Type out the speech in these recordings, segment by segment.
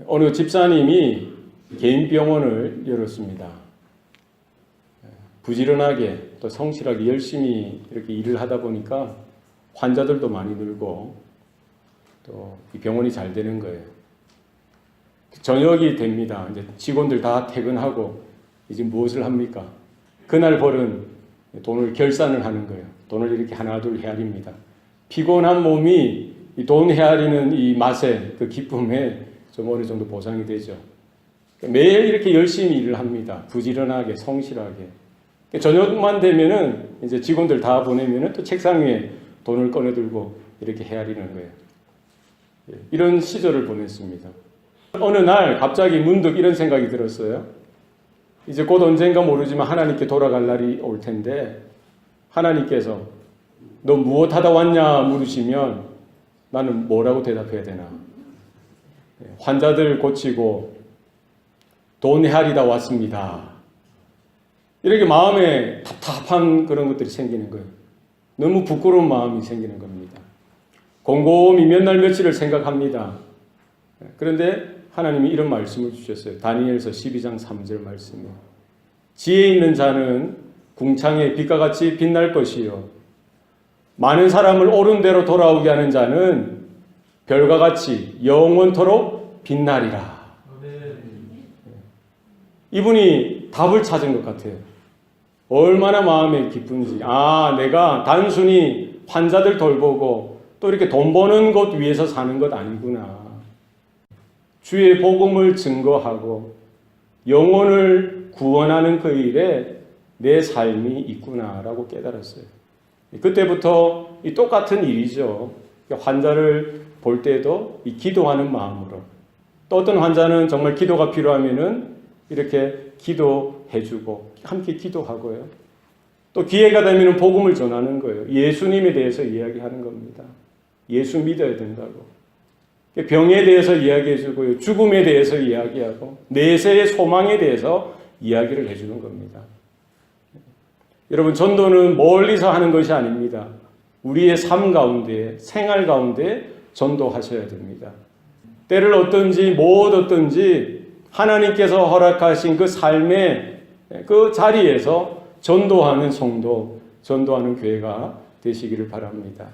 어느 집사님이 개인 병원을 열었습니다. 부지런하게 또 성실하게 열심히 이렇게 일을 하다 보니까 환자들도 많이 늘고 또 이 병원이 잘 되는 거예요. 저녁이 됩니다. 이제 직원들 다 퇴근하고 이제 무엇을 합니까? 그날 벌은 돈을 결산을 하는 거예요. 돈을 이렇게 하나 둘 헤아립니다. 피곤한 몸이 이 돈 헤아리는 이 맛에 그 기쁨에 좀 어느 정도 보상이 되죠. 매일 이렇게 열심히 일을 합니다. 부지런하게 성실하게. 저녁만 되면은 이제 직원들 다 보내면은 또 책상 위에 돈을 꺼내들고 이렇게 헤아리는 거예요. 이런 시절을 보냈습니다. 어느 날 갑자기 문득 이런 생각이 들었어요. 이제 곧 언젠가 모르지만 하나님께 돌아갈 날이 올 텐데 하나님께서 너 무엇하다 왔냐 물으시면 나는 뭐라고 대답해야 되나? 환자들 고치고 돈 헤아리다 왔습니다. 이렇게 마음에 답답한 그런 것들이 생기는 거예요. 너무 부끄러운 마음이 생기는 겁니다. 곰곰이 몇 날 며칠을 생각합니다. 그런데 하나님이 이런 말씀을 주셨어요. 다니엘서 12장 3절 말씀이요. 지혜 있는 자는 궁창의 빛과 같이 빛날 것이요. 많은 사람을 옳은 대로 돌아오게 하는 자는 별과 같이 영원토록 빛나리라. 이분이 답을 찾은 것 같아요. 얼마나 마음에 기쁜지. 내가 단순히 환자들 돌보고 또 이렇게 돈 버는 것 위해서 사는 것 아니구나. 주의 복음을 증거하고 영혼을 구원하는 그 일에 내 삶이 있구나라고 깨달았어요. 그때부터 이 똑같은 일이죠. 환자를 볼 때도 이 기도하는 마음으로. 또 어떤 환자는 정말 기도가 필요하면은 이렇게 기도해주고 함께 기도하고요. 또 기회가 되면 복음을 전하는 거예요. 예수님에 대해서 이야기하는 겁니다. 예수 믿어야 된다고. 병에 대해서 이야기해주고요. 죽음에 대해서 이야기하고 내세의 소망에 대해서 이야기를 해주는 겁니다. 여러분, 전도는 멀리서 하는 것이 아닙니다. 우리의 삶 가운데, 생활 가운데 전도하셔야 됩니다. 때를 얻든지 못 얻든지 하나님께서 허락하신 그 삶의 그 자리에서 전도하는 성도, 전도하는 교회가 되시기를 바랍니다.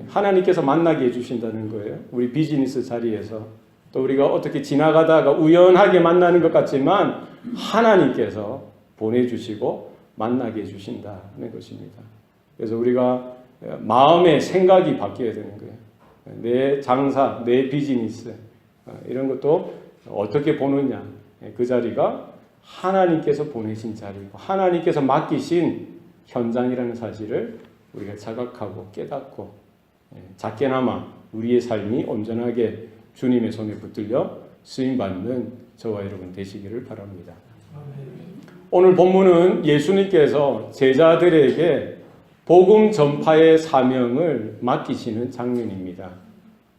하나님께서 만나게 해주신다는 거예요. 우리 비즈니스 자리에서. 또 우리가 어떻게 지나가다가 우연하게 만나는 것 같지만 하나님께서 보내주시고 만나게 해주신다는 것입니다. 그래서 우리가 마음의 생각이 바뀌어야 되는 거예요. 내 장사, 내 비즈니스 이런 것도 어떻게 보느냐. 그 자리가 하나님께서 보내신 자리고 하나님께서 맡기신 현장이라는 사실을 우리가 자각하고 깨닫고 작게나마 우리의 삶이 온전하게 주님의 손에 붙들려 쓰임받는 저와 여러분 되시기를 바랍니다. 오늘 본문은 예수님께서 제자들에게 복음 전파의 사명을 맡기시는 장면입니다.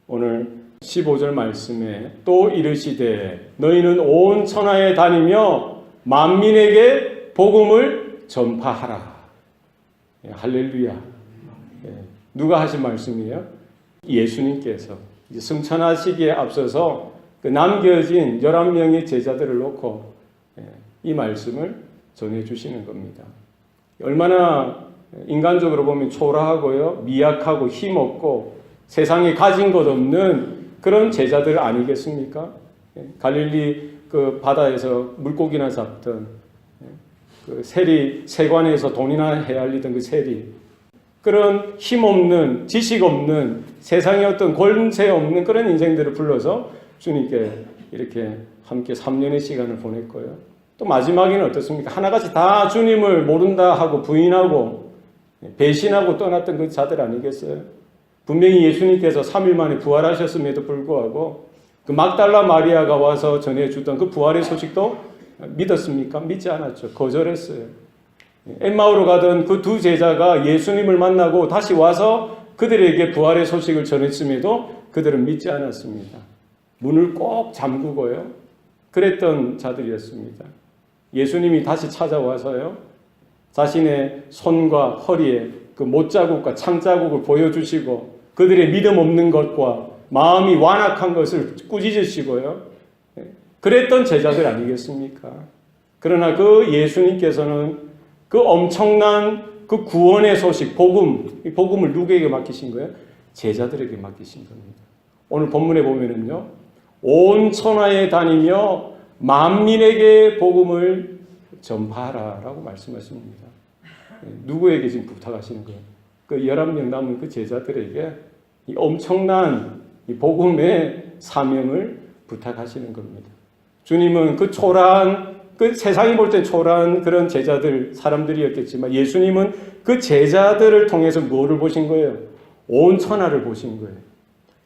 오늘 15절 말씀에 또 이르시되 너희는 온 천하에 다니며 만민에게 복음을 전파하라. 할렐루야. 누가 하신 말씀이에요? 예수님께서 이제 승천하시기에 앞서서 그 남겨진 11명의 제자들을 놓고 이 말씀을 전해주시는 겁니다. 얼마나 인간적으로 보면 초라하고요, 미약하고 힘없고 세상에 가진 것 없는 그런 제자들 아니겠습니까? 갈릴리 그 바다에서 물고기나 잡던 그 세리, 세관에서 돈이나 헤아리던 그 세리, 그런 힘없는, 지식 없는, 세상에 어떤 권세 없는 그런 인생들을 불러서 주님께 이렇게 함께 3년의 시간을 보냈고요. 또 마지막에는 어떻습니까? 하나같이 다 주님을 모른다 하고 부인하고 배신하고 떠났던 그 자들 아니겠어요? 분명히 예수님께서 3일 만에 부활하셨음에도 불구하고 그 막달라 마리아가 와서 전해주던 그 부활의 소식도 믿었습니까? 믿지 않았죠. 거절했어요. 엠마오로 가던 그 두 제자가 예수님을 만나고 다시 와서 그들에게 부활의 소식을 전했음에도 그들은 믿지 않았습니다. 문을 꼭 잠그고요. 그랬던 자들이었습니다. 예수님이 다시 찾아와서요. 자신의 손과 허리에 그 못자국과 창자국을 보여주시고 그들의 믿음 없는 것과 마음이 완악한 것을 꾸짖으시고요. 그랬던 제자들 아니겠습니까? 그러나 그 예수님께서는 그 엄청난 그 구원의 소식, 복음, 이 복음을 누구에게 맡기신 거예요? 제자들에게 맡기신 겁니다. 오늘 본문에 보면은요, 온 천하에 다니며 만민에게 복음을 전파하라라고 말씀하십니다. 누구에게 지금 부탁하시는 거예요? 그 11명 남은 그 제자들에게 이 엄청난 이 복음의 사명을 부탁하시는 겁니다. 주님은 그 초라한, 그 세상이 볼 때 초라한 그런 제자들, 사람들이었겠지만 예수님은 그 제자들을 통해서 뭐를 보신 거예요? 온 천하를 보신 거예요.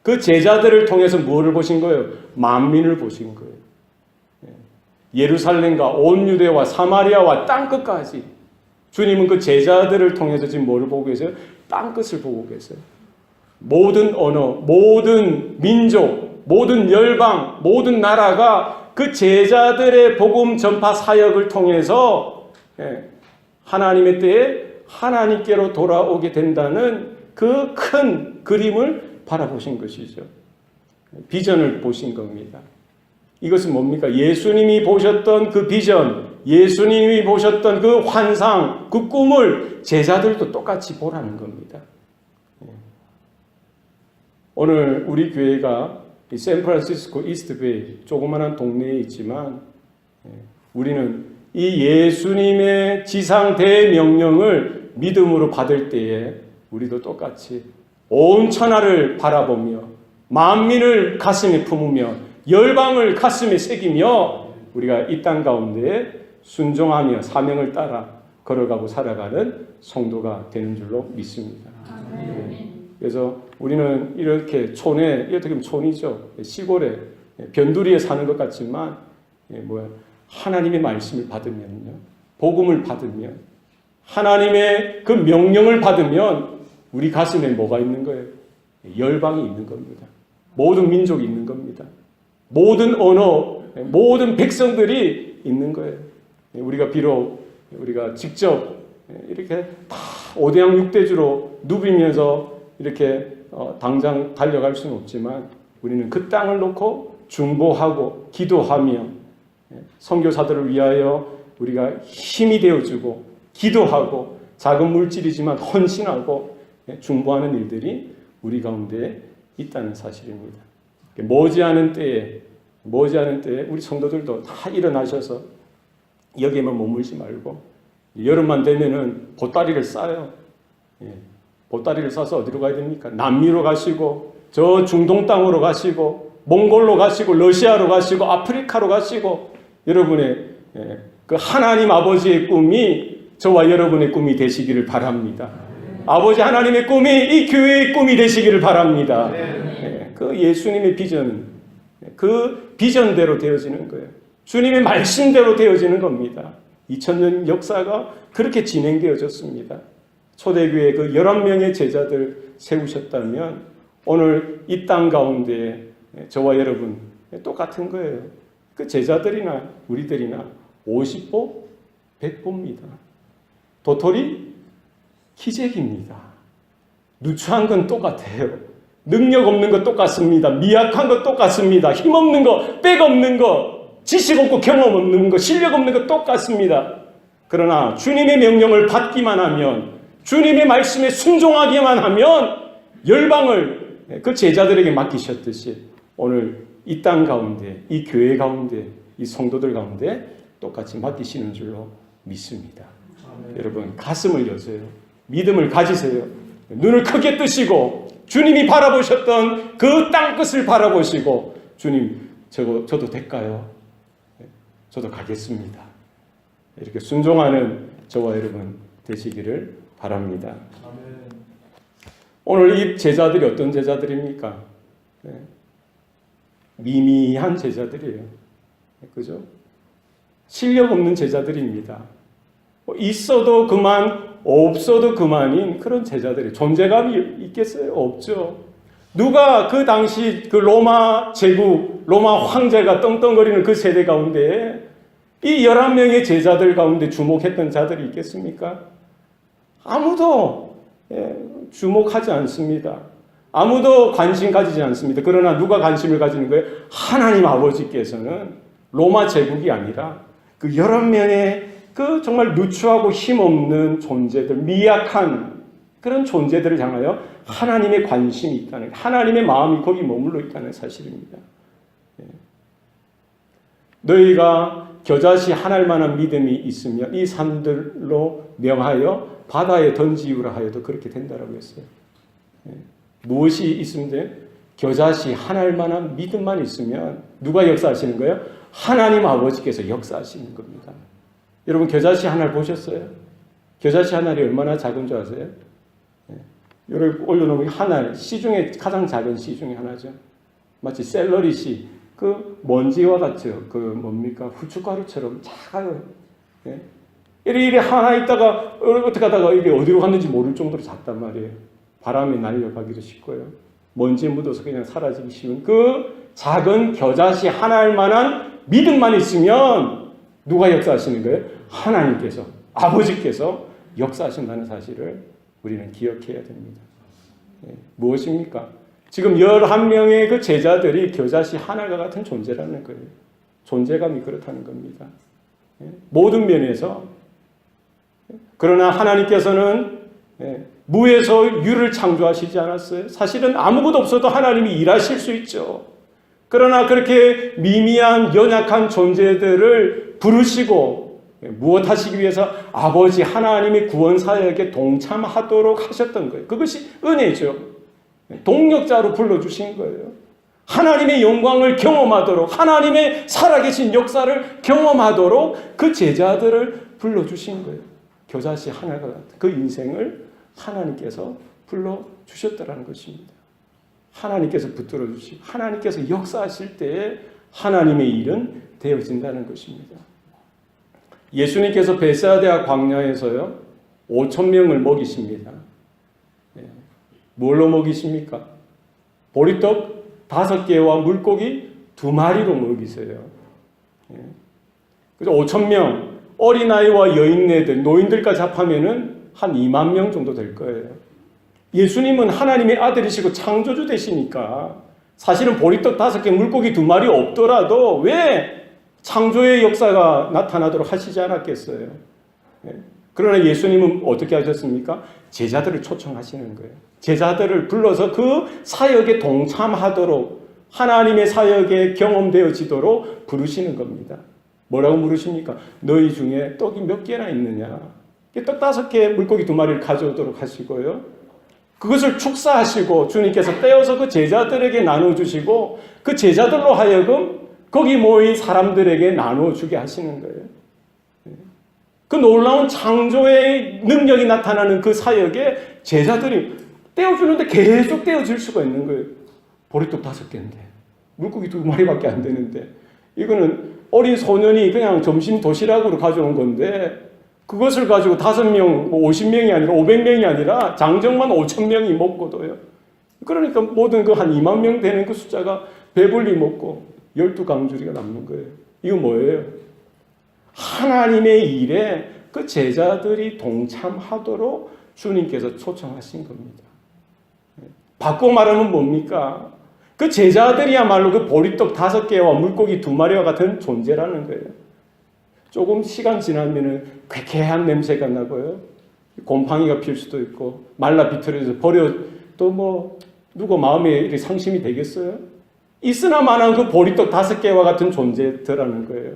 그 제자들을 통해서 뭐를 보신 거예요? 만민을 보신 거예요. 예루살렘과 온 유대와 사마리아와 땅끝까지 주님은 그 제자들을 통해서 지금 뭐를 보고 계세요? 땅끝을 보고 계세요. 모든 언어, 모든 민족, 모든 열방, 모든 나라가 그 제자들의 복음 전파 사역을 통해서 하나님의 때에 하나님께로 돌아오게 된다는 그 큰 그림을 바라보신 것이죠. 비전을 보신 겁니다. 이것은 뭡니까? 예수님이 보셨던 그 비전, 예수님이 보셨던 그 환상, 그 꿈을 제자들도 똑같이 보라는 겁니다. 오늘 우리 교회가 샌프란시스코 이스트베이 조그마한 동네에 있지만 우리는 이 예수님의 지상 대명령을 믿음으로 받을 때에 우리도 똑같이 온 천하를 바라보며 만민을 가슴에 품으며 열방을 가슴에 새기며 우리가 이 땅 가운데 순종하며 사명을 따라 걸어가고 살아가는 성도가 되는 줄로 믿습니다. 그래서 우리는 이렇게 촌에, 어떻게 보면 촌이죠. 시골에 변두리에 사는 것 같지만 하나님의 말씀을 받으면요, 복음을 받으면, 하나님의 그 명령을 받으면 우리 가슴에 뭐가 있는 거예요? 열방이 있는 겁니다. 모든 민족이 있는 겁니다. 모든 언어, 모든 백성들이 있는 거예요. 우리가 비록 우리가 직접 이렇게 다 5대양 6대주로 누비면서 이렇게 당장 달려갈 수는 없지만 우리는 그 땅을 놓고 중보하고 기도하며 선교사들을 위하여 우리가 힘이 되어주고 기도하고 작은 물질이지만 헌신하고 중보하는 일들이 우리 가운데 있다는 사실입니다. 머지않은 때에 우리 성도들도 다 일어나셔서 여기에만 머물지 말고 여름만 되면은 보따리를 싸요. 보따리를 싸서 어디로 가야 됩니까? 남미로 가시고 저 중동 땅으로 가시고 몽골로 가시고 러시아로 가시고 아프리카로 가시고 여러분의 그 하나님 아버지의 꿈이 저와 여러분의 꿈이 되시기를 바랍니다. 아버지 하나님의 꿈이 이 교회의 꿈이 되시기를 바랍니다. 그 예수님의 비전은 그 비전대로 되어지는 거예요. 주님의 말씀대로 되어지는 겁니다. 2000년 역사가 그렇게 진행되어졌습니다. 초대교회 그 11명의 제자들 세우셨다면 오늘 이 땅 가운데 저와 여러분 똑같은 거예요. 그 제자들이나 우리들이나 50보 100보입니다. 도토리 기적입니다. 누추한 건 똑같아요. 능력 없는 거 똑같습니다. 미약한 거 똑같습니다. 힘 없는 거, 백 없는 거, 지식 없고 경험 없는 거, 실력 없는 거 똑같습니다. 그러나 주님의 명령을 받기만 하면, 주님의 말씀에 순종하기만 하면 열방을 그 제자들에게 맡기셨듯이 오늘 이 땅 가운데, 이 교회 가운데, 이 성도들 가운데 똑같이 맡기시는 줄로 믿습니다. 여러분 가슴을 여세요. 믿음을 가지세요. 눈을 크게 뜨시고 주님이 바라보셨던 그 땅끝을 바라보시고 주님 저도 될까요? 저도 가겠습니다. 이렇게 순종하는 저와 여러분 되시기를 바랍니다. 오늘 이 제자들이 어떤 제자들입니까? 미미한 제자들이에요. 그죠? 실력 없는 제자들입니다. 있어도 그만, 없어도 그만인 그런 제자들이 존재감이 있겠어요? 없죠. 누가 그 당시 그 로마 제국, 로마 황제가 떵떵거리는 그 세대 가운데 이 11명의 제자들 가운데 주목했던 자들이 있겠습니까? 아무도 주목하지 않습니다. 아무도 관심 가지지 않습니다. 그러나 누가 관심을 가지는 거예요? 하나님 아버지께서는 로마 제국이 아니라 그 여러 명의 그 정말 누추하고 힘없는 존재들, 미약한 그런 존재들을 향하여 하나님의 관심이 있다는, 하나님의 마음이 거기 머물러 있다는 사실입니다. 너희가 겨자씨 하나일 만한 믿음이 있으면 이 산들로 명하여 바다에 던지우라 하여도 그렇게 된다라고 했어요. 무엇이 있으면 돼요? 겨자씨 하나일 만한 믿음만 있으면 누가 역사하시는 거예요? 하나님 아버지께서 역사하시는 겁니다. 여러분 겨자씨 하나를 보셨어요? 겨자씨 하나이 얼마나 작은 줄 아세요? 여러분 올려놓으면 하나, 씨 중에 가장 작은 씨 중에 하나죠. 마치 샐러리 씨, 그 먼지와 같죠. 그 뭡니까? 후춧가루처럼 작아요. 이리 하나 있다가 어떻게 하다가 이게 어디로 갔는지 모를 정도로 작단 말이에요. 바람에 날려가기도 쉽고요. 먼지에 묻어서 그냥 사라지기 쉬운 그 작은 겨자씨 하나일 만한 믿음만 있으면 누가 역사하시는 거예요? 하나님께서, 아버지께서 역사하신다는 사실을 우리는 기억해야 됩니다. 무엇입니까? 지금 11명의 그 제자들이 겨자씨 하나가 같은 존재라는 거예요. 존재감이 그렇다는 겁니다. 모든 면에서. 그러나 하나님께서는 무에서 유를 창조하시지 않았어요. 사실은 아무것도 없어도 하나님이 일하실 수 있죠. 그러나 그렇게 미미한 연약한 존재들을 부르시고 무엇 하시기 위해서 아버지 하나님의 구원 사역에 동참하도록 하셨던 거예요. 그것이 은혜죠. 동력자로 불러주신 거예요. 하나님의 영광을 경험하도록, 하나님의 살아계신 역사를 경험하도록 그 제자들을 불러주신 거예요. 겨자씨 하나가 같은 그 인생을 하나님께서 불러주셨다는 것입니다. 하나님께서 붙들어 주시고 하나님께서 역사하실 때에 하나님의 일은 되어진다는 것입니다. 예수님께서 베사다 광야에서요 5,000명을 먹이십니다. 뭘로 먹이십니까? 보리떡 5개와 물고기 2마리로 먹이세요. 그래서 5,000명, 어린아이와 여인네들, 노인들까지 합하면은 한 2만 명 정도 될 거예요. 예수님은 하나님의 아들이시고 창조주 되시니까 사실은 보리떡 5개, 물고기 2마리 없더라도 왜 창조의 역사가 나타나도록 하시지 않았겠어요? 그러나 예수님은 어떻게 하셨습니까? 제자들을 초청하시는 거예요. 제자들을 불러서 그 사역에 동참하도록 하나님의 사역에 경험되어지도록 부르시는 겁니다. 뭐라고 부르십니까? 너희 중에 떡이 몇 개나 있느냐? 떡 5개, 물고기 2마리를 가져오도록 하시고요. 그것을 축사하시고 주님께서 떼어서 그 제자들에게 나눠주시고 그 제자들로 하여금 거기 모인 사람들에게 나눠주게 하시는 거예요. 그 놀라운 창조의 능력이 나타나는 그 사역에 제자들이 떼어주는데 계속 떼어줄 수가 있는 거예요. 보리떡 5개인데 물고기 2마리밖에 안 되는데 이거는 어린 소년이 그냥 점심 도시락으로 가져온 건데 그것을 가지고 5명, 50명이 아니라 500명이 아니라 장정만 5,000명이 먹고도요. 그러니까 모든 그 한 2만 명 되는 그 숫자가 배불리 먹고 12강주리가 남는 거예요. 이거 뭐예요? 하나님의 일에 그 제자들이 동참하도록 주님께서 초청하신 겁니다. 바꿔 말하면 뭡니까? 그 제자들이야말로 그 보리떡 5개와 물고기 2마리와 같은 존재라는 거예요. 조금 시간 지나면은 쾌쾌한 냄새가 나고요. 곰팡이가 필 수도 있고 말라 비틀어져서 버려도 뭐 누구 마음에 이렇게 상심이 되겠어요? 있으나 마나한 그 보리떡 5개와 같은 존재더라는 거예요.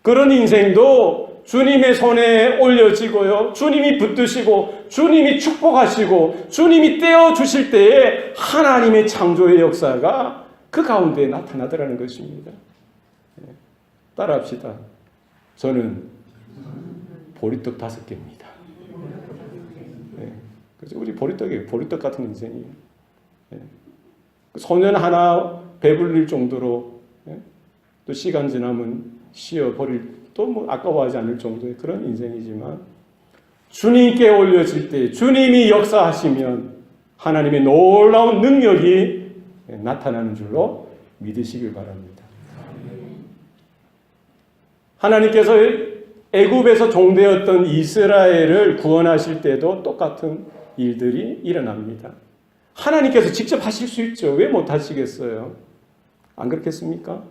그런 인생도 주님의 손에 올려지고요. 주님이 붙드시고 주님이 축복하시고 주님이 떼어주실 때에 하나님의 창조의 역사가 그 가운데 나타나더라는 것입니다. 따라합시다. 저는 보리떡 5개입니다. 그래서 우리 보리떡이에요. 보리떡 같은 인생이에요. 소년 하나 배불릴 정도로 또 시간 지나면 씌어버릴 또 뭐 아까워하지 않을 정도의 그런 인생이지만 주님께 올려질 때 주님이 역사하시면 하나님의 놀라운 능력이 나타나는 줄로 믿으시길 바랍니다. 하나님께서 애굽에서 종되었던 이스라엘을 구원하실 때도 똑같은 일들이 일어납니다. 하나님께서 직접 하실 수 있죠. 왜 못 하시겠어요? 안 그렇겠습니까?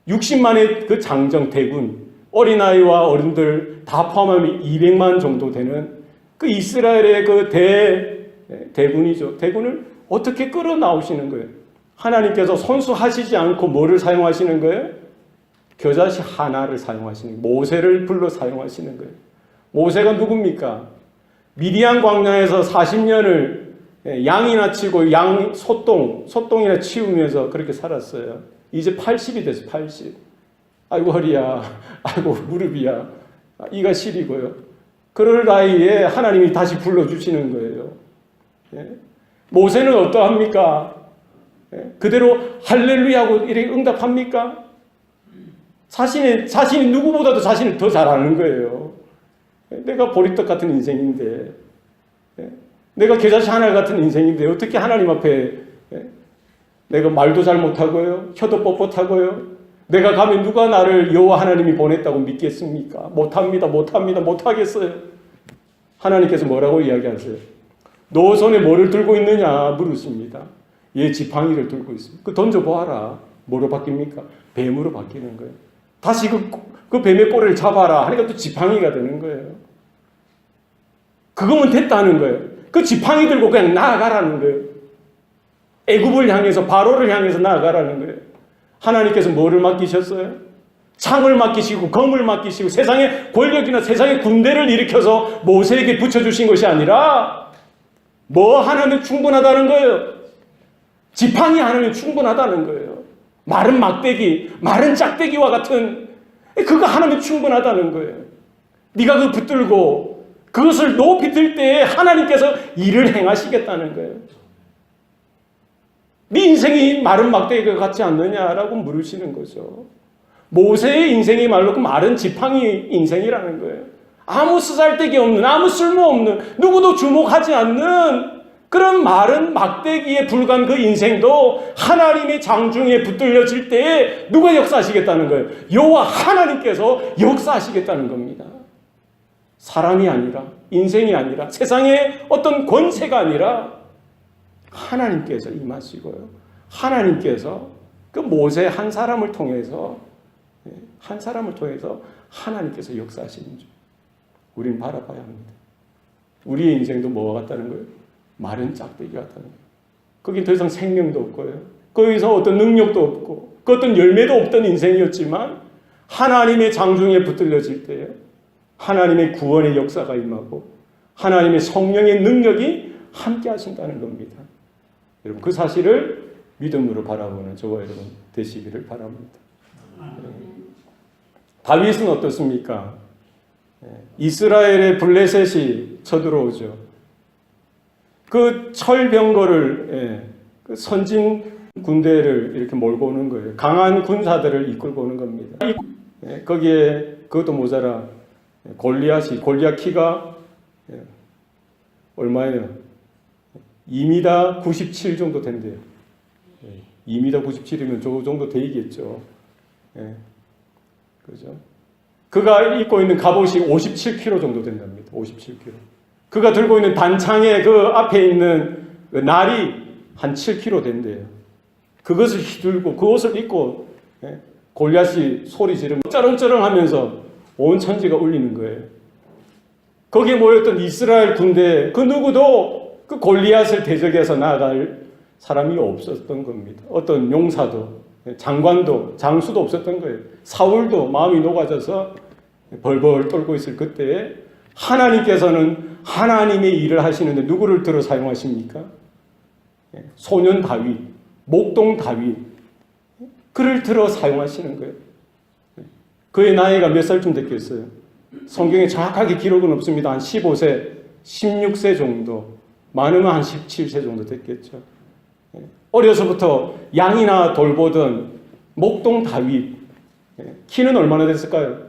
60만의 그 장정 대군, 어린아이와 어른들 다 포함하면 200만 정도 되는 그 이스라엘의 그 대군이죠. 대군을 어떻게 끌어나오시는 거예요? 하나님께서 손수하시지 않고 뭐를 사용하시는 거예요? 겨자씨 하나를 사용하시는 거예요. 모세를 불러 사용하시는 거예요. 모세가 누굽니까? 미디안 광야에서 40년을 양이나 치고 소똥이나 치우면서 그렇게 살았어요. 이제 80이 됐어요. 80. 아이고 허리야, 아이고 무릎이야, 이가 시리고요. 그럴 나이에 하나님이 다시 불러주시는 거예요. 모세는 어떠합니까? 그대로 할렐루야하고 이렇게 응답합니까? 자신이 누구보다도 자신을 더 잘 아는 거예요. 내가 보리떡 같은 인생인데, 내가 겨자씨 하나 같은 인생인데 어떻게 하나님 앞에 내가 말도 잘 못하고요, 혀도 뻣뻣하고요, 내가 가면 누가 나를 여호와 하나님이 보냈다고 믿겠습니까? 못하겠어요. 하나님께서 뭐라고 이야기하세요? 너 손에 뭐를 들고 있느냐 물으십니다. 얘 지팡이를 들고 있습니다. 그 던져보아라. 뭐로 바뀝니까? 뱀으로 바뀌는 거예요. 다시 그 뱀의 꼬리를 잡아라 하니까 또 지팡이가 되는 거예요. 그거면 됐다는 거예요. 그 지팡이 들고 그냥 나아가라는 거예요. 애굽을 향해서, 바로를 향해서 나아가라는 거예요. 하나님께서 뭐를 맡기셨어요? 창을 맡기시고 검을 맡기시고 세상의 권력이나 세상의 군대를 일으켜서 모세에게 붙여주신 것이 아니라 뭐 하나면 충분하다는 거예요. 지팡이 하나면 충분하다는 거예요. 마른 막대기, 마른 짝대기와 같은 그거 하나면 충분하다는 거예요. 네가 그거 붙들고 그것을 높이 들 때에 하나님께서 일을 행하시겠다는 거예요. 네 인생이 마른 막대기가 같지 않느냐라고 물으시는 거죠. 모세의 인생이 말로 그 마른 지팡이 인생이라는 거예요. 아무 쓰잘데기 없는, 아무 쓸모없는, 누구도 주목하지 않는 그런 마른 막대기에 불과한 그 인생도 하나님의 장중에 붙들려질 때에 누가 역사하시겠다는 거예요? 여호와 하나님께서 역사하시겠다는 겁니다. 사람이 아니라, 인생이 아니라, 세상의 어떤 권세가 아니라 하나님께서 임하시고요. 하나님께서 그 모세 한 사람을 통해서 하나님께서 역사하시는 줄 우리는 바라봐야 합니다. 우리의 인생도 뭐와 같다는 거예요? 마른 짝대기 같다는 거예요. 거기 더 이상 생명도 없고요. 거기서 어떤 능력도 없고 그 어떤 열매도 없던 인생이었지만 하나님의 장중에 붙들려질 때에 하나님의 구원의 역사가 임하고 하나님의 성령의 능력이 함께 하신다는 겁니다. 여러분 그 사실을 믿음으로 바라보는 저와 여러분 되시기를 바랍니다. 다윗은 어떻습니까? 이스라엘의 블레셋이 쳐들어오죠. 그 철병거를 그 선진 군대를 이렇게 몰고 오는 거예요. 강한 군사들을 이끌고 오는 겁니다. 거기에 그것도 모자라 골리앗 키가 얼마예요? 2m 97 정도 된대요. 2m 97이면 저 정도 되겠죠. 그죠? 그가 입고 있는 갑옷이 57kg 정도 된답니다. 57kg. 그가 들고 있는 단창에 그 앞에 있는 그 날이 한 7kg 된대요. 그것을 휘둘고 그 옷을 입고 골리앗이 소리 지르면 쩌렁쩌렁 하면서 온 천지가 울리는 거예요. 거기에 모였던 이스라엘 군대 그 누구도 그 골리앗을 대적해서 나아갈 사람이 없었던 겁니다. 어떤 용사도 장관도 장수도 없었던 거예요. 사울도 마음이 녹아져서 벌벌 떨고 있을 그때에 하나님께서는 하나님의 일을 하시는데 누구를 들어 사용하십니까? 소년 다윗, 목동 다윗 그를 들어 사용하시는 거예요. 그의 나이가 몇 살쯤 됐겠어요? 성경에 정확하게 기록은 없습니다. 한 15세, 16세 정도, 많으면 한 17세 정도 됐겠죠. 어려서부터 양이나 돌보던 목동 다윗, 키는 얼마나 됐을까요?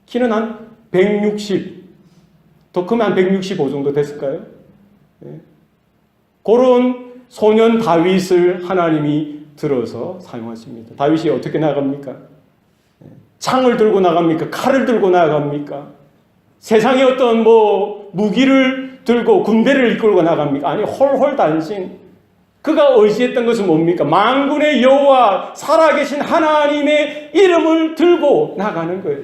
키는 한 160, 더 크면 한 165 정도 됐을까요? 그런 소년 다윗을 하나님이 들어서 사용하십니다. 다윗이 어떻게 나갑니까? 창을 들고 나갑니까? 칼을 들고 나갑니까? 세상에 어떤 무기를 들고 군대를 이끌고 나갑니까? 아니, 홀홀 단신 그가 의지했던 것은 뭡니까? 만군의 여호와 살아계신 하나님의 이름을 들고 나가는 거예요.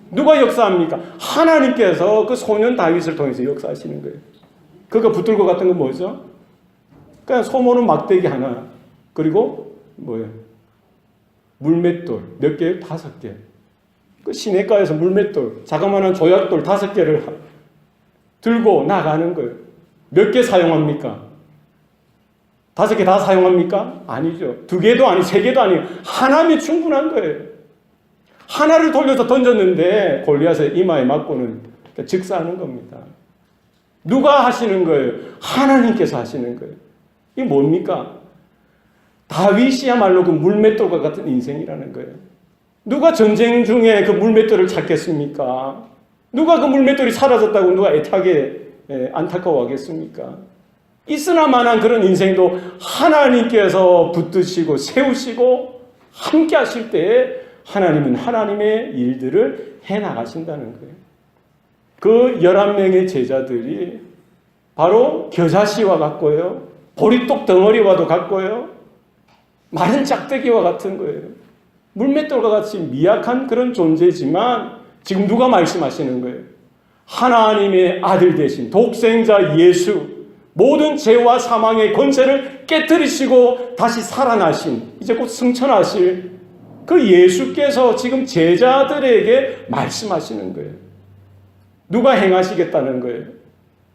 누가 역사합니까? 하나님께서 그 소년 다윗을 통해서 역사하시는 거예요. 그가 붙들고 갔던 건 뭐죠? 그냥 소모는 막대기 하나, 그리고 뭐예요? 물맷돌 몇 개요? 5개. 그 시내가에서 물맷돌, 자그마한 조약돌 5개를 들고 나가는 거예요. 몇 개 사용합니까? 5개 다 사용합니까? 아니죠. 2개도 아니, 3개도 아니에요. 하나면 충분한 거예요. 하나를 돌려서 던졌는데 골리앗의 이마에 맞고는 즉사하는 겁니다. 누가 하시는 거예요? 하나님께서 하시는 거예요. 이게 뭡니까? 다윗이야말로 그 물맷돌과 같은 인생이라는 거예요. 누가 전쟁 중에 그 물맷돌을 찾겠습니까? 누가 그 물맷돌이 사라졌다고 누가 애타게 안타까워하겠습니까? 있으나마나 그런 인생도 하나님께서 붙드시고 세우시고 함께 하실 때에 하나님은 하나님의 일들을 해나가신다는 거예요. 그 11명의 제자들이 바로 겨자씨와 같고요, 보리떡 덩어리와도 같고요, 마른 짝대기와 같은 거예요. 물맷돌과 같이 미약한 그런 존재지만 지금 누가 말씀하시는 거예요? 하나님의 아들 되신 독생자 예수, 모든 죄와 사망의 권세를 깨뜨리시고 다시 살아나신, 이제 곧 승천하실 그 예수께서 지금 제자들에게 말씀하시는 거예요. 누가 행하시겠다는 거예요?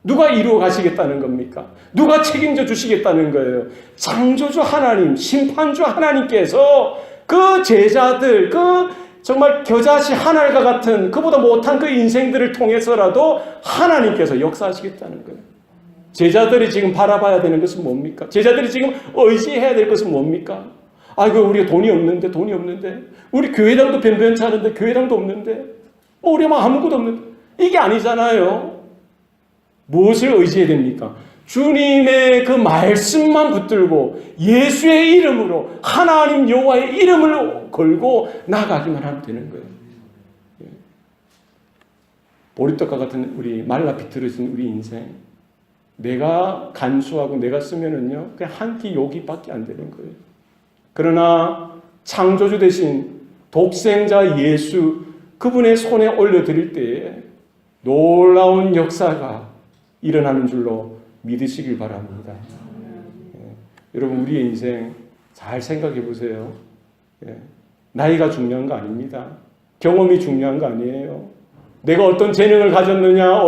누가 이루어 가시겠다는 겁니까? 누가 책임져 주시겠다는 거예요? 창조주 하나님, 심판주 하나님께서 그 제자들, 그 정말 겨자씨 하늘과 같은 그보다 못한 그 인생들을 통해서라도 하나님께서 역사하시겠다는 거예요. 제자들이 지금 바라봐야 되는 것은 뭡니까? 제자들이 지금 의지해야 될 것은 뭡니까? 아이고, 우리가 돈이 없는데, 우리 교회당도 변변치 않은데, 교회당도 없는데, 우리만 아무것도 없는데, 이게 아니잖아요. 무엇을 의지해야 됩니까? 주님의 그 말씀만 붙들고 예수의 이름으로, 하나님 여호와의 이름을 걸고 나가기만 하면 되는 거예요. 보리떡과 같은 우리 말라 비틀어진 우리 인생, 내가 간수하고 내가 쓰면은요, 그냥 한 끼 요기밖에 안 되는 거예요. 그러나 창조주 대신 독생자 예수, 그분의 손에 올려드릴 때에 놀라운 역사가 일어나는 줄로 믿으시길 바랍니다. 여러분, 우리의 인생 잘 생각해 보세요. 나이가 중요한 거 아닙니다. 경험이 중요한 거 아니에요. 내가 어떤 재능을 가졌느냐,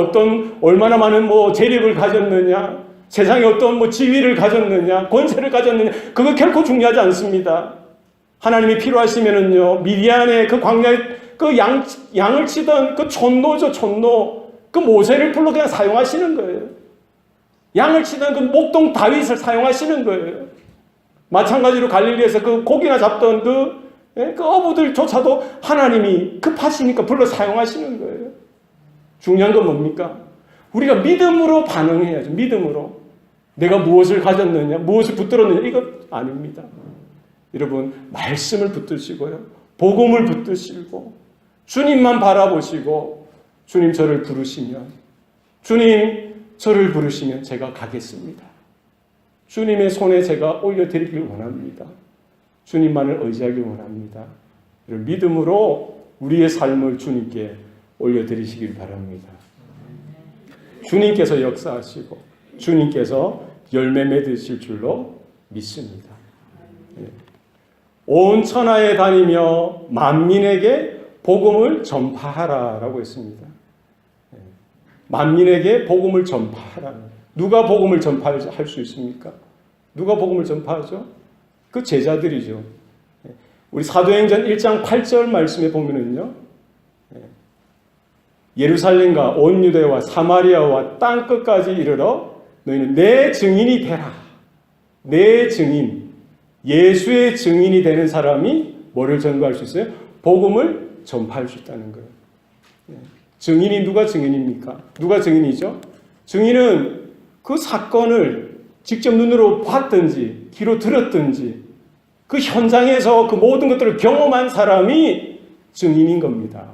얼마나 많은 재력을 가졌느냐, 세상에 어떤 지위를 가졌느냐, 권세를 가졌느냐, 그거 결코 중요하지 않습니다. 하나님이 필요하시면은요, 미디안의 그 광야에 그 양을 치던 그 촌노죠, 촌노. 그 모세를 불러 그냥 사용하시는 거예요. 양을 치던 그 목동 다윗을 사용하시는 거예요. 마찬가지로 갈릴리에서 그 고기나 잡던 그 어부들조차도 하나님이 급하시니까 불러 사용하시는 거예요. 중요한 건 뭡니까? 우리가 믿음으로 반응해야죠. 믿음으로. 내가 무엇을 가졌느냐, 무엇을 붙들었느냐, 이거 아닙니다. 여러분, 말씀을 붙드시고요, 복음을 붙드시고 주님만 바라보시고, 주님 저를 부르시면 제가 가겠습니다. 주님의 손에 제가 올려드리길 원합니다. 주님만을 의지하길 원합니다. 믿음으로 우리의 삶을 주님께 올려드리시길 바랍니다. 주님께서 역사하시고 주님께서 열매 맺으실 줄로 믿습니다. 온 천하에 다니며 만민에게 복음을 전파하라라고 했습니다. 만민에게 복음을 전파하라. 누가 복음을 전파할 수 있습니까? 누가 복음을 전파하죠? 그 제자들이죠. 우리 사도행전 1장 8절 말씀에 보면은요, 예루살렘과 온 유대와 사마리아와 땅 끝까지 이르러 너희는 내 증인이 되라. 내 증인, 예수의 증인이 되는 사람이 뭐를 전가할 수 있어요? 복음을 전파할 수 있다는 거예요. 증인이 누가 증인입니까? 누가 증인이죠? 증인은 그 사건을 직접 눈으로 봤든지 귀로 들었든지 그 현장에서 그 모든 것들을 경험한 사람이 증인인 겁니다.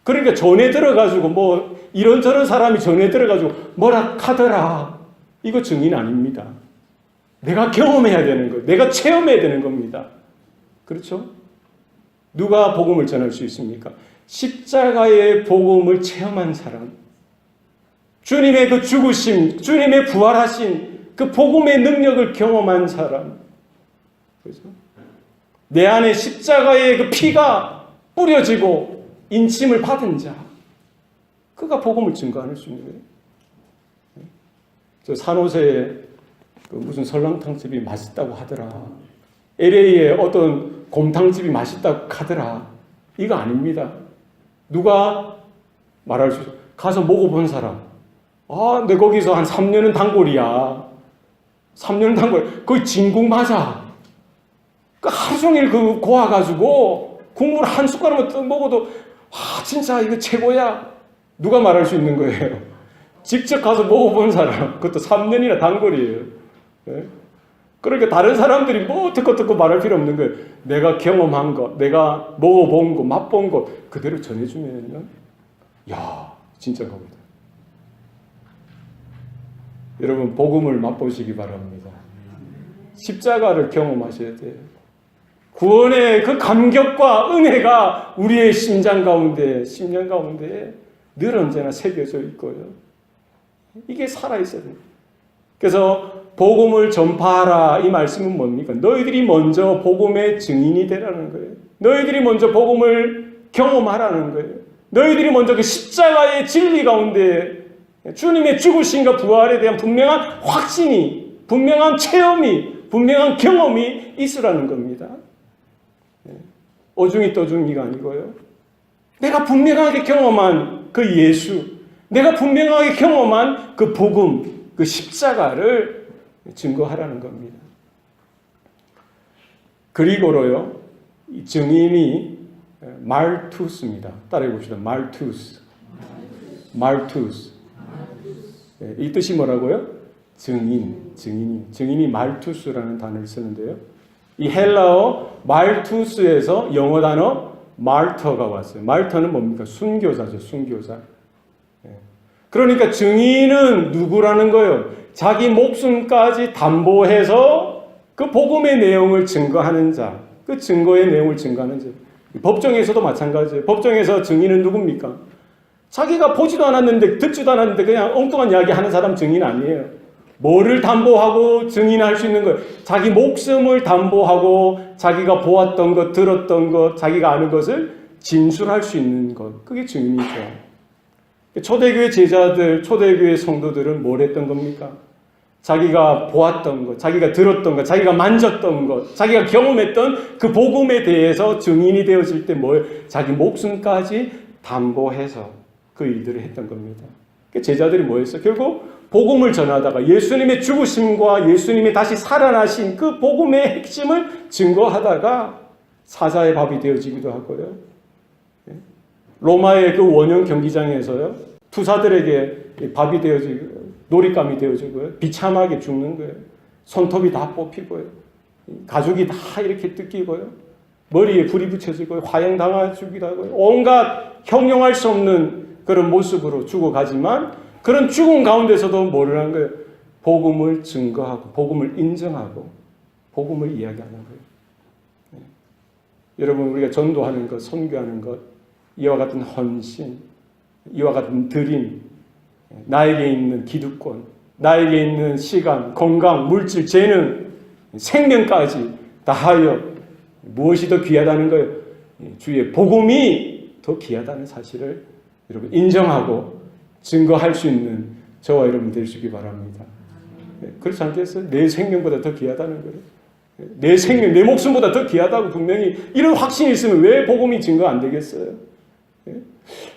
그러니까 전에 들어가지고 이런저런 사람이 전에 들어가지고 뭐라 하더라, 이거 증인 아닙니다. 내가 경험해야 되는 거예요. 내가 체험해야 되는 겁니다. 그렇죠? 누가 복음을 전할 수 있습니까? 십자가의 복음을 체험한 사람, 주님의 그 죽으심, 주님의 부활하신 그 복음의 능력을 경험한 사람, 그렇죠? 내 안에 십자가의 그 피가 뿌려지고 인침을 받은 자, 그가 복음을 증거할 수 있는 거예요. 저 산호세에 그 무슨 설렁탕집이 맛있다고 하더라. LA에 어떤 곰탕집이 맛있다고 하더라. 이거 아닙니다. 누가 말할 수 있어? 가서 먹어본 사람. 아, 내 거기서 한 3년은 단골이야. 3년은 단골. 거의 진국 맞아. 그 하루 종일 그 고와가지고 국물 한 숟가락만 떠 먹어도 와, 진짜 이거 최고야. 누가 말할 수 있는 거예요? 직접 가서 먹어본 사람. 그것도 3년이나 단골이에요. 네? 그러니까 다른 사람들이 뭐 듣고 말할 필요 없는 거예요. 내가 경험한 것, 내가 먹어본 것, 맛본 것 그대로 전해주면요. 야, 진짜 겁니다. 여러분 복음을 맛보시기 바랍니다. 십자가를 경험하셔야 돼요. 구원의 그 감격과 은혜가 우리의 심장 가운데 늘 언제나 새겨져 있고요. 이게 살아있어야 돼요. 그래서 복음을 전파하라 이 말씀은 뭡니까? 너희들이 먼저 복음의 증인이 되라는 거예요. 너희들이 먼저 복음을 경험하라는 거예요. 너희들이 먼저 그 십자가의 진리 가운데 주님의 죽으심과 부활에 대한 분명한 확신이, 분명한 체험이, 분명한 경험이 있으라는 겁니다. 어중이 떠중이가 아니고요. 내가 분명하게 경험한 그 예수, 내가 분명하게 경험한 그 복음, 그 십자가를 증거하라는 겁니다. 그리고로요, 이 증인이 말투스입니다. 따라해 봅시다. 말투스. 이 뜻이 뭐라고요? 증인이 말투스라는 단어를 쓰는데요. 이 헬라어 말투스에서 영어 단어 말터가 왔어요. 말터는 뭡니까? 순교자죠, 순교자. 그러니까 증인은 누구라는 거예요? 자기 목숨까지 담보해서 그 복음의 내용을 증거하는 자, 그 증거의 내용을 증거하는 자. 법정에서도 마찬가지예요. 법정에서 증인은 누굽니까? 자기가 보지도 않았는데 듣지도 않았는데 그냥 엉뚱한 이야기 하는 사람 증인 아니에요. 뭐를 담보하고 증인할 수 있는 거예요? 자기 목숨을 담보하고 자기가 보았던 것, 들었던 것, 자기가 아는 것을 진술할 수 있는 것. 그게 증인이죠. 초대교회 제자들, 초대교회 성도들은 뭘 했던 겁니까? 자기가 보았던 것, 자기가 들었던 것, 자기가 만졌던 것, 자기가 경험했던 그 복음에 대해서 증인이 되어질 때 자기 목숨까지 담보해서 그 일들을 했던 겁니다. 제자들이 뭐 했어요? 결국 복음을 전하다가 예수님의 죽으심과 예수님이 다시 살아나신 그 복음의 핵심을 증거하다가 사자의 밥이 되어지기도 하고요. 로마의 그 원형 경기장에서요, 투사들에게 밥이 되어지고 놀잇감이 되어지고요, 비참하게 죽는 거예요. 손톱이 다 뽑히고요, 가죽이 다 이렇게 뜯기고요, 머리에 불이 붙여지고요, 화형당하기도 하고요, 온갖 형용할 수 없는 그런 모습으로 죽어가지만 그런 죽음 가운데서도 뭐를 한 거예요? 복음을 증거하고 복음을 인정하고 복음을 이야기하는 거예요. 네. 여러분 우리가 전도하는 것, 선교하는 것, 이와 같은 헌신, 이와 같은 드림, 나에게 있는 기득권, 나에게 있는 시간, 건강, 물질, 재능, 생명까지 다하여 무엇이 더 귀하다는 거예요? 주의 복음이 더 귀하다는 사실을 여러분 인정하고 증거할 수 있는 저와 여러분 되시기 바랍니다. 그렇지 않겠어요? 내 생명보다 더 귀하다는 거예요. 내 생명, 내 목숨보다 더 귀하다고 분명히 이런 확신이 있으면 왜 복음이 증거 안 되겠어요?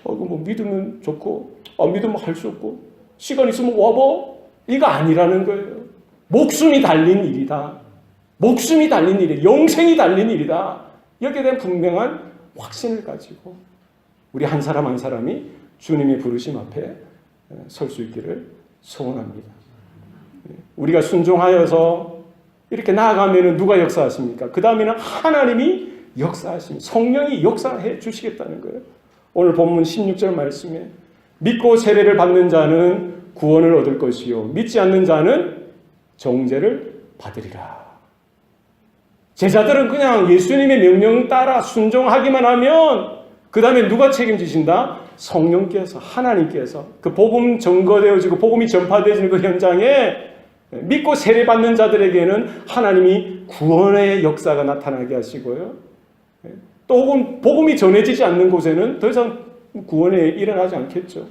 뭐 믿으면 좋고, 믿으면 할 수 없고, 시간 있으면 와봐. 이거 아니라는 거예요. 목숨이 달린 일이다. 목숨이 달린 일이다. 영생이 달린 일이다. 여기에 대한 분명한 확신을 가지고 우리 한 사람 한 사람이 주님의 부르심 앞에 설 수 있기를 소원합니다. 우리가 순종하여서 이렇게 나아가면 누가 역사하십니까? 그 다음에는 하나님이 역사하십니다. 성령이 역사해 주시겠다는 거예요. 오늘 본문 16절 말씀에 믿고 세례를 받는 자는 구원을 얻을 것이요 믿지 않는 자는 정죄를 받으리라. 제자들은 그냥 예수님의 명령 따라 순종하기만 하면 그 다음에 누가 책임지신다? 성령께서, 하나님께서 그 복음 전거되어지고 복음이 전파되어지는 그 현장에 믿고 세례받는 자들에게는 하나님이 구원의 역사가 나타나게 하시고요. 또 혹은 복음이 전해지지 않는 곳에는 더 이상 구원이 일어나지 않겠죠.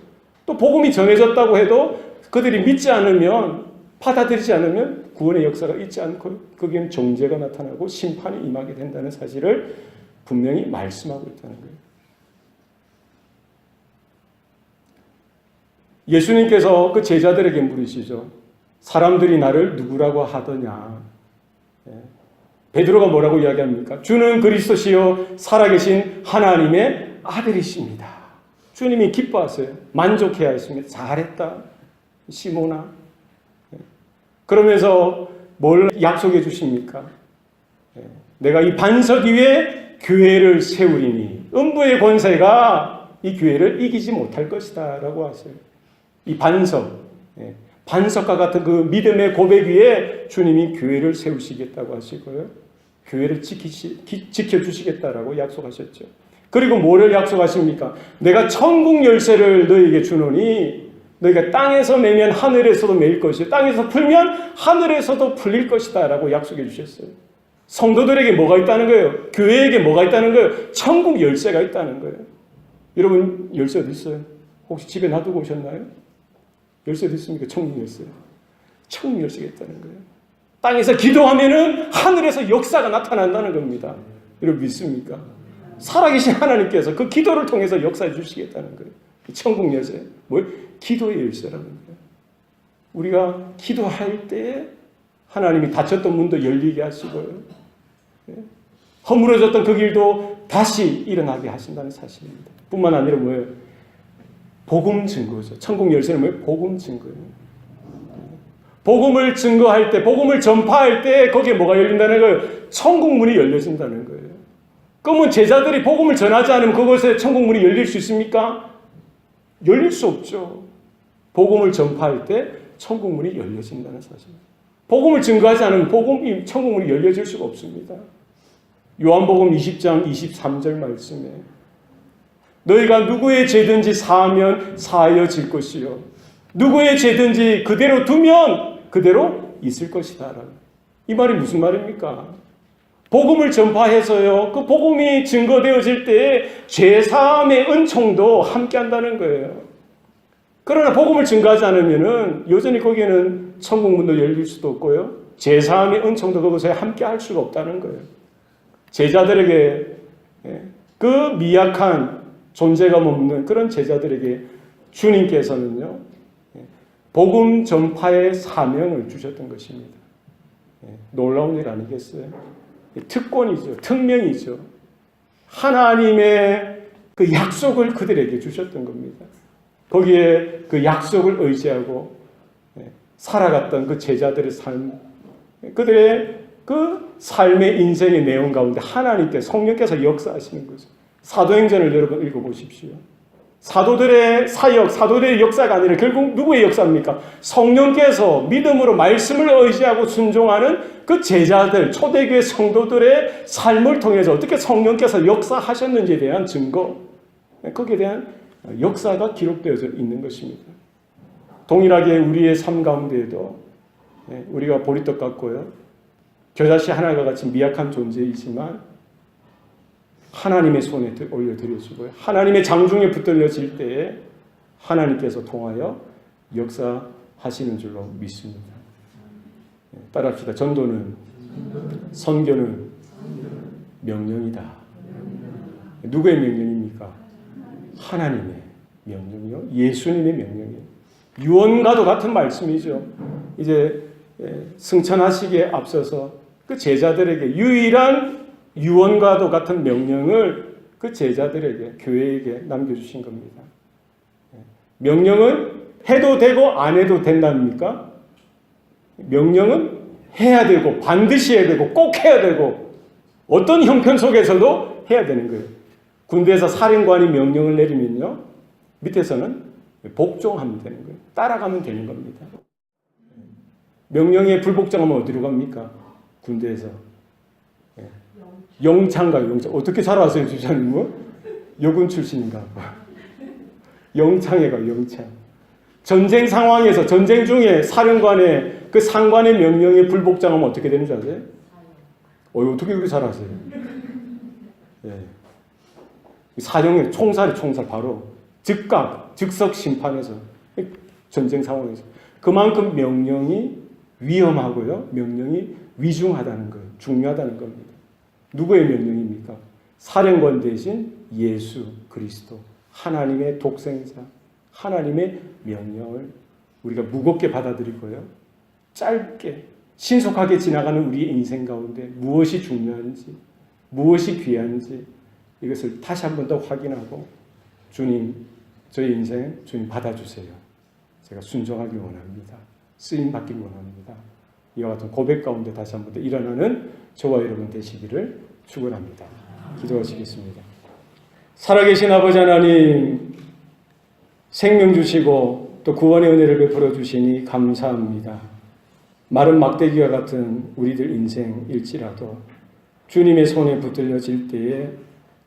또 복음이 전해졌다고 해도 그들이 믿지 않으면, 받아들이지 않으면 구원의 역사가 있지 않고 거기에는 정죄가 나타나고 심판이 임하게 된다는 사실을 분명히 말씀하고 있다는 거예요. 예수님께서 그 제자들에게 물으시죠. 사람들이 나를 누구라고 하더냐. 베드로가 뭐라고 이야기합니까? 주는 그리스도시요 살아계신 하나님의 아들이십니다. 주님이 기뻐하세요. 만족해야 했습니다. 잘했다 시몬아. 그러면서 뭘 약속해 주십니까? 내가 이 반석 위에 교회를 세우리니 음부의 권세가 이 교회를 이기지 못할 것이다 라고 하세요. 이 반석, 반석과 같은 그 믿음의 고백 위에 주님이 교회를 세우시겠다고 하시고요. 교회를 지켜주시겠다라고 약속하셨죠. 그리고 뭐를 약속하십니까? 내가 천국 열쇠를 너에게 주노니 너희가 땅에서 매면 하늘에서도 매일 것이요 땅에서 풀면 하늘에서도 풀릴 것이다 라고 약속해 주셨어요. 성도들에게 뭐가 있다는 거예요? 교회에게 뭐가 있다는 거예요? 천국 열쇠가 있다는 거예요. 여러분 열쇠 어디 있어요? 혹시 집에 놔두고 오셨나요? 열쇠 어디 있습니까? 천국 열쇠. 천국 열쇠가 있다는 거예요. 땅에서 기도하면은 하늘에서 역사가 나타난다는 겁니다. 여러분 믿습니까? 살아계신 하나님께서 그 기도를 통해서 역사해 주시겠다는 거예요. 천국 열쇠. 뭐예요? 기도의 열쇠라는 거예요. 우리가 기도할 때 하나님이 닫혔던 문도 열리게 하시고요. 허물어졌던 그 길도 다시 일어나게 하신다는 사실입니다. 뿐만 아니라 뭐예요? 복음 증거죠. 천국 열쇠는 뭐예요? 복음 증거예요. 복음을 증거할 때, 복음을 전파할 때 거기에 뭐가 열린다는 거예요? 천국 문이 열려진다는 거예요. 그러면 제자들이 복음을 전하지 않으면 그곳에 천국 문이 열릴 수 있습니까? 열릴 수 없죠. 복음을 전파할 때 천국 문이 열려진다는 사실. 복음을 증거하지 않으면 천국 문이 열려질 수가 없습니다. 요한복음 20장 23절 말씀에 너희가 누구의 죄든지 사하면 사하여질 것이요 누구의 죄든지 그대로 두면 그대로 있을 것이다. 이 말이 무슨 말입니까? 복음을 전파해서요. 그 복음이 증거되어질 때 죄사함의 은총도 함께 한다는 거예요. 그러나 복음을 증거하지 않으면은 여전히 거기에는 천국 문도 열릴 수도 없고요. 죄사함의 은총도 그것에 함께 할 수가 없다는 거예요. 제자들에게 그 미약한 존재감 없는 그런 제자들에게 주님께서는요. 복음 전파의 사명을 주셨던 것입니다. 놀라운 일 아니겠어요? 특권이죠. 특명이죠. 하나님의 그 약속을 그들에게 주셨던 겁니다. 거기에 그 약속을 의지하고 살아갔던 그 제자들의 삶, 그들의 그 삶의 인생의 내용 가운데 하나님께 성령께서 역사하시는 거죠. 사도행전을 여러분 읽어보십시오. 사도들의 사역, 사도들의 역사가 아니라 결국 누구의 역사입니까? 성령께서 믿음으로 말씀을 의지하고 순종하는 그 제자들, 초대교회 성도들의 삶을 통해서 어떻게 성령께서 역사하셨는지에 대한 증거, 거기에 대한 역사가 기록되어져 있는 것입니다. 동일하게 우리의 삶 가운데에도 우리가 보리떡 같고요. 겨자씨 하나가 같이 미약한 존재이지만 하나님의 손에 올려드려지고요. 하나님의 장중에 붙들려질 때에 하나님께서 통하여 역사하시는 줄로 믿습니다. 따라합시다. 전도는, 선교는 명령이다. 누구의 명령입니까? 하나님의 명령이요. 예수님의 명령이요. 유언과도 같은 말씀이죠. 이제 승천하시기에 앞서서 그 제자들에게 유일한 유언과도 같은 명령을 그 제자들에게, 교회에게 남겨주신 겁니다. 명령은 해도 되고 안 해도 된답니까? 명령은 해야 되고 반드시 해야 되고 꼭 해야 되고 어떤 형편 속에서도 해야 되는 거예요. 군대에서 사령관이 명령을 내리면요. 밑에서는 복종하면 되는 거예요. 따라가면 되는 겁니다. 명령에 불복종하면 어디로 갑니까? 군대에서. 예. 영창가요, 영창. 어떻게 잘 아세요, 주장님은? 여군 출신인가? 영창에 가요, 영창. 전쟁 상황에서, 전쟁 중에 사령관의 그 상관의 명령에 불복종하면 어떻게 되는 줄 아세요? 어떻게 그렇게 잘 아세요? 예. 사령의 총살 바로 즉각, 즉석 심판에서 전쟁 상황에서 그만큼 명령이 위험하고요. 명령이 위중하다는 거예요. 중요하다는 겁니다. 누구의 명령입니까? 사령관 대신 예수 그리스도 하나님의 독생자 하나님의 명령을 우리가 무겁게 받아들이고요. 짧게 신속하게 지나가는 우리의 인생 가운데 무엇이 중요한지 무엇이 귀한지 이것을 다시 한 번 더 확인하고 주님 저희 인생 주님 받아주세요. 제가 순종하기 원합니다. 쓰임받기 원합니다. 이와 같은 고백 가운데 다시 한 번 더 일어나는 저와 여러분 되시기를 축원합니다. 기도하시겠습니다. 살아계신 아버지 하나님 생명 주시고 또 구원의 은혜를 베풀어 주시니 감사합니다. 마른 막대기와 같은 우리들 인생일지라도 주님의 손에 붙들려질 때에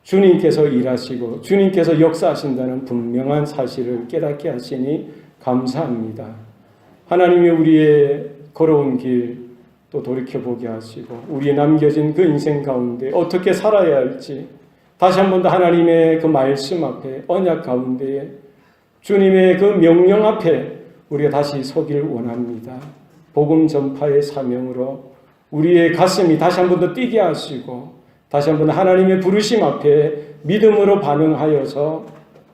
주님께서 일하시고 주님께서 역사하신다는 분명한 사실을 깨닫게 하시니 감사합니다. 하나님이 우리의 걸어온 길 또 돌이켜보게 하시고 우리의 남겨진 그 인생 가운데 어떻게 살아야 할지 다시 한 번 더 하나님의 그 말씀 앞에 언약 가운데에 주님의 그 명령 앞에 우리가 다시 서길 원합니다. 복음 전파의 사명으로 우리의 가슴이 다시 한 번 더 뛰게 하시고 다시 한 번 하나님의 부르심 앞에 믿음으로 반응하여서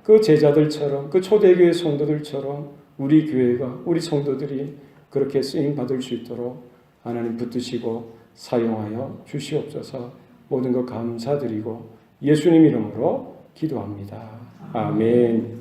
그 제자들처럼 그 초대교회 성도들처럼 우리 교회가 우리 성도들이 그렇게 쓰임받을 수 있도록 하나님 붙드시고 사용하여 주시옵소서. 모든 것 감사드리고 예수님 이름으로 기도합니다. 아멘.